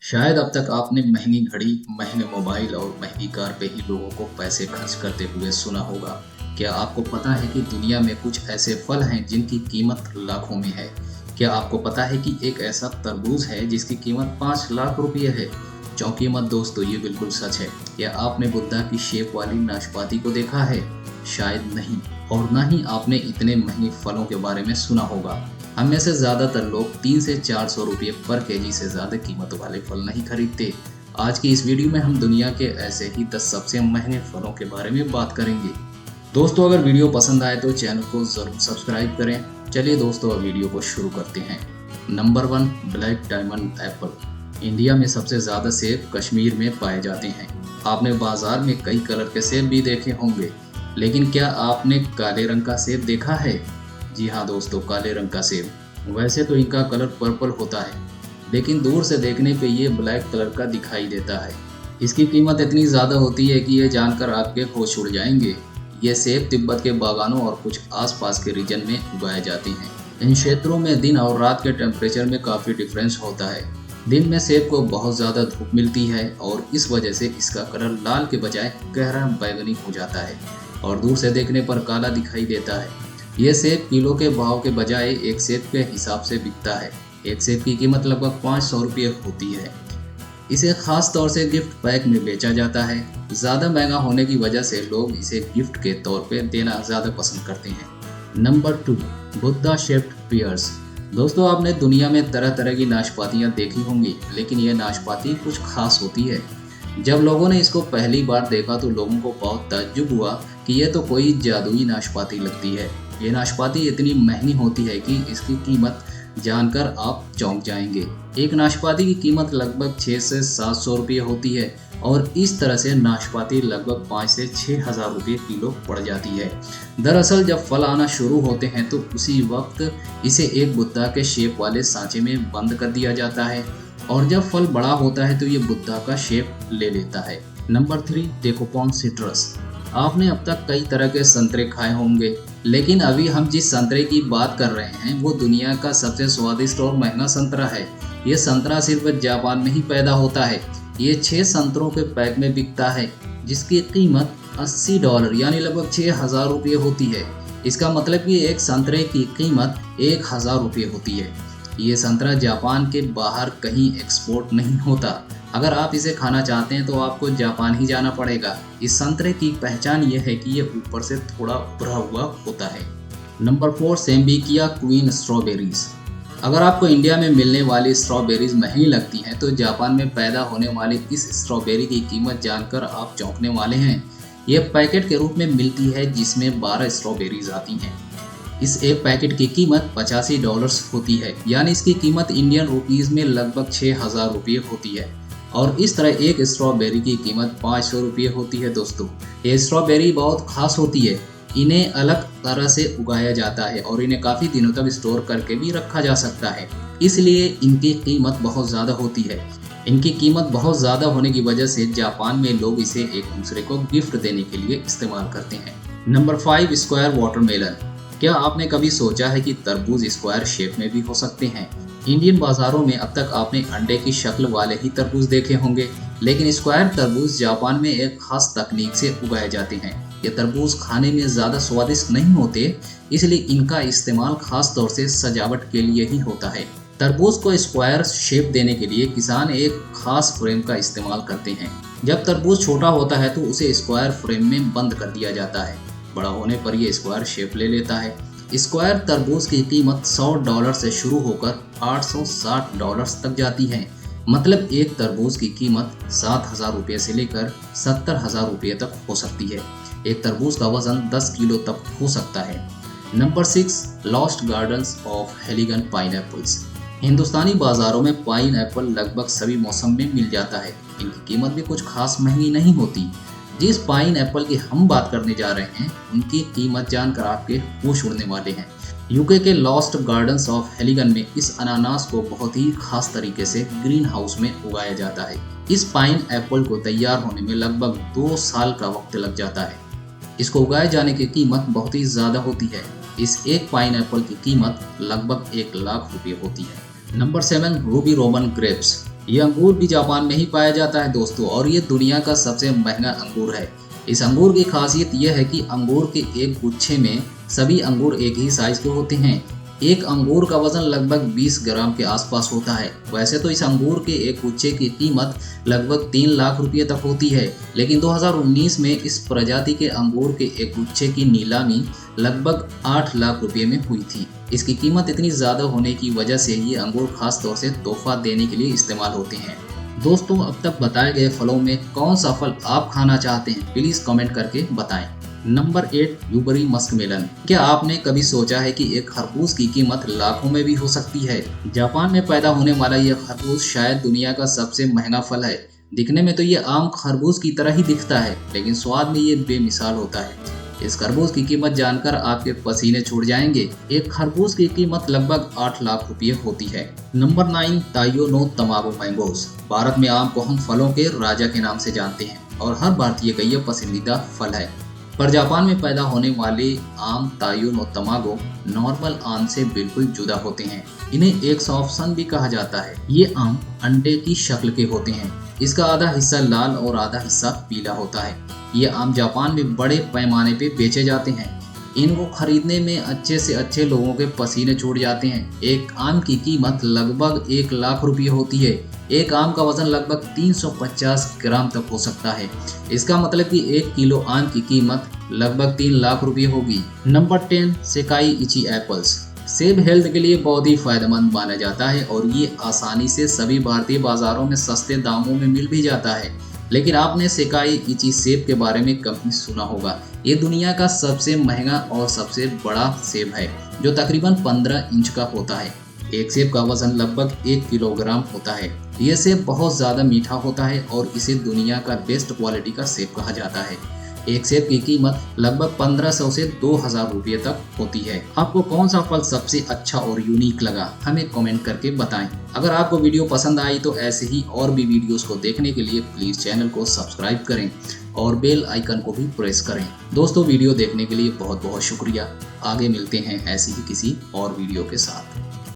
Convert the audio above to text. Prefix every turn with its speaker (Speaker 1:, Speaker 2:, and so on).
Speaker 1: शायद अब तक आपने महंगी घड़ी, महंगे मोबाइल और महंगी कार पे ही लोगों को पैसे खर्च करते हुए सुना होगा। क्या आपको पता है कि दुनिया में कुछ ऐसे फल हैं जिनकी कीमत लाखों में है? क्या आपको पता है कि एक ऐसा तरबूज है जिसकी कीमत 5 लाख रुपये है? चौंकिए मत दोस्तों, ये बिल्कुल सच है। क्या आपने बुद्धा की शेप वाली नाशपाती को देखा है? शायद नहीं। और ना ही आपने इतने महंगे फलों के बारे में सुना होगा। हम में से ज़्यादातर लोग 3 से 400 रुपये पर केजी से ज़्यादा कीमत वाले फल नहीं खरीदते। आज की इस वीडियो में हम दुनिया के ऐसे ही 10 सबसे महंगे फलों के बारे में बात करेंगे। दोस्तों, अगर वीडियो पसंद आए तो चैनल को ज़रूर सब्सक्राइब करें। चलिए दोस्तों, अब वीडियो को शुरू करते हैं। Number 1, black diamond Apple. India में सबसे ज़्यादा सेब कश्मीर में पाए जाते हैं। आपने बाजार में कई कलर के सेब भी देखे होंगे, लेकिन क्या आपने काले रंग का सेब देखा है? जी हाँ दोस्तों, काले रंग का सेब। वैसे तो इनका कलर पर्पल होता है, लेकिन दूर से देखने पे ये ब्लैक कलर का दिखाई देता है। इसकी कीमत इतनी ज़्यादा होती है कि ये जानकर आपके होश उड़ जाएंगे। ये सेब तिब्बत के बागानों और कुछ आसपास के रीजन में उगाए जाते हैं। इन क्षेत्रों में दिन और रात के टेम्परेचर में काफ़ी डिफरेंस होता है। दिन में सेब को बहुत ज़्यादा धूप मिलती है और इस वजह से इसका कलर लाल के बजाय गहरा बैगनी हो जाता है और दूर से देखने पर काला दिखाई देता है। ये सेब किलो के भाव के बजाय एक सेब के हिसाब से बिकता है। एक सेब की कीमत लगभग 500 रुपये होती है। इसे खास तौर से गिफ्ट पैक में बेचा जाता है। ज़्यादा महंगा होने की वजह से लोग इसे गिफ्ट के तौर पे देना ज़्यादा पसंद करते हैं। Number 2, Buddha shaped pears. दोस्तों, आपने दुनिया में तरह तरह की नाशपातियाँ देखी होंगी, लेकिन ये नाशपाती कुछ खास होती है। जब लोगों ने इसको पहली बार देखा तो लोगों को बहुत ताज्जुब हुआ कि यह तो कोई जादुई नाशपाती लगती है। ये नाशपाती इतनी महंगी होती है कि इसकी कीमत जानकर आप चौंक जाएंगे। एक नाशपाती की कीमत लगभग 6 से 700 रुपये होती है और इस तरह से नाशपाती लगभग 5 से 6 हज़ार रुपये किलो पड़ जाती है। दरअसल जब फल आना शुरू होते हैं तो उसी वक्त इसे एक बुद्धा के शेप वाले सांचे में बंद कर दिया जाता है और जब फल बड़ा होता है तो ये बुद्धा का शेप ले लेता है। Number 3, Dekopon citrus. आपने अब तक कई तरह के संतरे खाए होंगे, लेकिन अभी हम जिस संतरे की बात कर रहे हैं वो दुनिया का सबसे स्वादिष्ट और महंगा संतरा है। ये संतरा सिर्फ जापान में ही पैदा होता है। ये 6 संतरों के पैक में बिकता है, जिसकी कीमत $80 यानी लगभग 6,000 रुपये होती है। इसका मतलब कि एक संतरे की कीमत 1,000 रुपये होती है। ये संतरा जापान के बाहर कहीं एक्सपोर्ट नहीं होता। अगर आप इसे खाना चाहते हैं तो आपको जापान ही जाना पड़ेगा। इस संतरे की पहचान ये है कि ये ऊपर से थोड़ा उभरा हुआ होता है। Number 4, Sembikiya queen strawberries. अगर आपको इंडिया में मिलने वाली स्ट्रॉबेरीज महंगी लगती हैं तो जापान में पैदा होने वाली इस स्ट्रॉबेरी की कीमत जानकर आप चौंकने वाले हैं। ये पैकेट के रूप में मिलती है जिसमें 12 स्ट्रॉबेरीज आती हैं। इस एक पैकेट की कीमत $85 होती है, यानी इसकी कीमत इंडियन रुपीज़ में लगभग 6,000 रुपये होती है। और इस तरह एक स्ट्रॉबेरी की कीमत 500 रुपये होती है। दोस्तों, ये स्ट्रॉबेरी बहुत खास होती है। इन्हें अलग तरह से उगाया जाता है और इन्हें काफ़ी दिनों तक स्टोर करके भी रखा जा सकता है, इसलिए इनकी कीमत बहुत ज़्यादा होती है। इनकी कीमत बहुत ज़्यादा होने की वजह से जापान में लोग इसे एक दूसरे को गिफ्ट देने के लिए इस्तेमाल करते हैं। Number 5, square watermelon. क्या आपने कभी सोचा है कि तरबूज स्क्वायर शेप में भी हो सकते हैं? इंडियन बाजारों में अब तक आपने अंडे की शक्ल वाले ही तरबूज देखे होंगे, लेकिन स्क्वायर तरबूज जापान में एक खास तकनीक से उगाए जाते हैं। ये तरबूज खाने में ज़्यादा स्वादिष्ट नहीं होते, इसलिए इनका इस्तेमाल खास तौर से सजावट के लिए ही होता है। तरबूज को स्क्वायर शेप देने के लिए किसान एक खास फ्रेम का इस्तेमाल करते हैं। जब तरबूज छोटा होता है तो उसे स्क्वायर फ्रेम में बंद कर दिया जाता है। बड़ा होने पर यह स्क्वायर शेप ले लेता है। स्क्वायर तरबूज की कीमत $100 से शुरू होकर $860 तक जाती है। मतलब एक तरबूज की कीमत 7,000 रुपये से लेकर 70,000 रुपये तक हो सकती है। एक तरबूज का वजन 10 किलो तक हो सकता है। Number 6, lost gardens of Heligan pineapples. Hindustani बाजारों में पाइन एप्पल लगभग सभी मौसम में मिल जाता है। इनकी कीमत भी कुछ खास महंगी नहीं होती। जिस पाइन एप्पल की हम बात करने जा रहे हैं उनकी कीमत जानकर आपके होश उड़ने वाले हैं। यूके के लॉस्ट गार्डन्स ऑफ हेलिगन में इस अनानास को बहुत ही खास तरीके से ग्रीन हाउस में उगाया जाता है। इस पाइन एप्पल को तैयार होने में लगभग 2 साल का वक्त लग जाता है। इसको उगाए जाने की कीमत बहुत ही ज़्यादा होती है। इस एक पाइन एप्पल की कीमत लगभग 1 लाख रुपये होती है। Number 7, Ruby Roman grapes. ये अंगूर भी जापान में ही पाया जाता है दोस्तों, और ये दुनिया का सबसे महंगा अंगूर है। इस अंगूर की खासियत यह है कि अंगूर के एक गुच्छे में सभी अंगूर एक ही साइज के होते हैं। एक अंगूर का वजन लगभग 20 ग्राम के आसपास होता है। वैसे तो इस अंगूर के एक गुच्छे की कीमत लगभग 3 लाख रुपये तक होती है, लेकिन 2019 में इस प्रजाति के अंगूर के एक गुच्छे की नीलामी लगभग 8 लाख रुपये में हुई थी। इसकी कीमत इतनी ज़्यादा होने की वजह से ये अंगूर खास तौर से तोहफा देने के लिए इस्तेमाल होते हैं। दोस्तों, अब तक बताए गए फलों में कौन सा फल आप खाना चाहते हैं, प्लीज़ कमेंट करके बताएं। Number 8, blueberry muskmelon. क्या आपने कभी सोचा है कि एक खरबूज की कीमत लाखों में भी हो सकती है? जापान में पैदा होने वाला यह खरबूज शायद दुनिया का सबसे महंगा फल है। दिखने में तो ये आम खरबूज की तरह ही दिखता है, लेकिन स्वाद में ये बेमिसाल होता है। इस खरबूज की कीमत जानकर आपके पसीने छूट जाएंगे। एक खरबूज की कीमत लगभग 8 लाख रुपये होती है। Number 9, Taiyo no Tamago mangoes. Bharat में आम को हम फलों के राजा के नाम से जानते हैं और हर भारतीय का यह पसंदीदा फल है। पर जापान में पैदा होने वाले आम ताइयो नो तमागो नॉर्मल आम से बिल्कुल जुदा होते हैं। इन्हें एक सॉफ्टसन भी कहा जाता है। ये आम अंडे की शक्ल के होते हैं। इसका आधा हिस्सा लाल और आधा हिस्सा पीला होता है। ये आम जापान में बड़े पैमाने पे बेचे जाते हैं। इनको खरीदने में अच्छे से अच्छे लोगों के पसीने छूट जाते हैं। एक आम की कीमत लगभग 1 लाख रुपये होती है। एक आम का वजन लगभग 350 ग्राम तक हो सकता है। इसका मतलब कि 1 किलो आम की कीमत लगभग 3 लाख रुपये होगी। Number 10, Sekai Ichi apples. सेब हेल्थ के लिए बहुत ही फायदेमंद माना जाता है और ये आसानी से सभी भारतीय बाजारों में सस्ते दामों में मिल भी जाता है। लेकिन आपने सेकाई इची सेब के बारे में कभी सुना होगा। ये दुनिया का सबसे महंगा और सबसे बड़ा सेब है, जो तकरीबन 15 इंच का होता है। एक सेब का वजन लगभग 1 किलोग्राम होता है। यह सेब बहुत ज़्यादा मीठा होता है और इसे दुनिया का बेस्ट क्वालिटी का सेब कहा जाता है। एक सेब की कीमत लगभग 1500 से 2000 रुपये तक होती है। आपको कौन सा फल सबसे अच्छा और यूनिक लगा, हमें कमेंट करके बताएं। अगर आपको वीडियो पसंद आई तो ऐसे ही और भी वीडियोस को देखने के लिए प्लीज़ चैनल को सब्सक्राइब करें और बेल आइकन को भी प्रेस करें। दोस्तों, वीडियो देखने के लिए बहुत बहुत शुक्रिया। आगे मिलते हैं ऐसी ही किसी और वीडियो के साथ।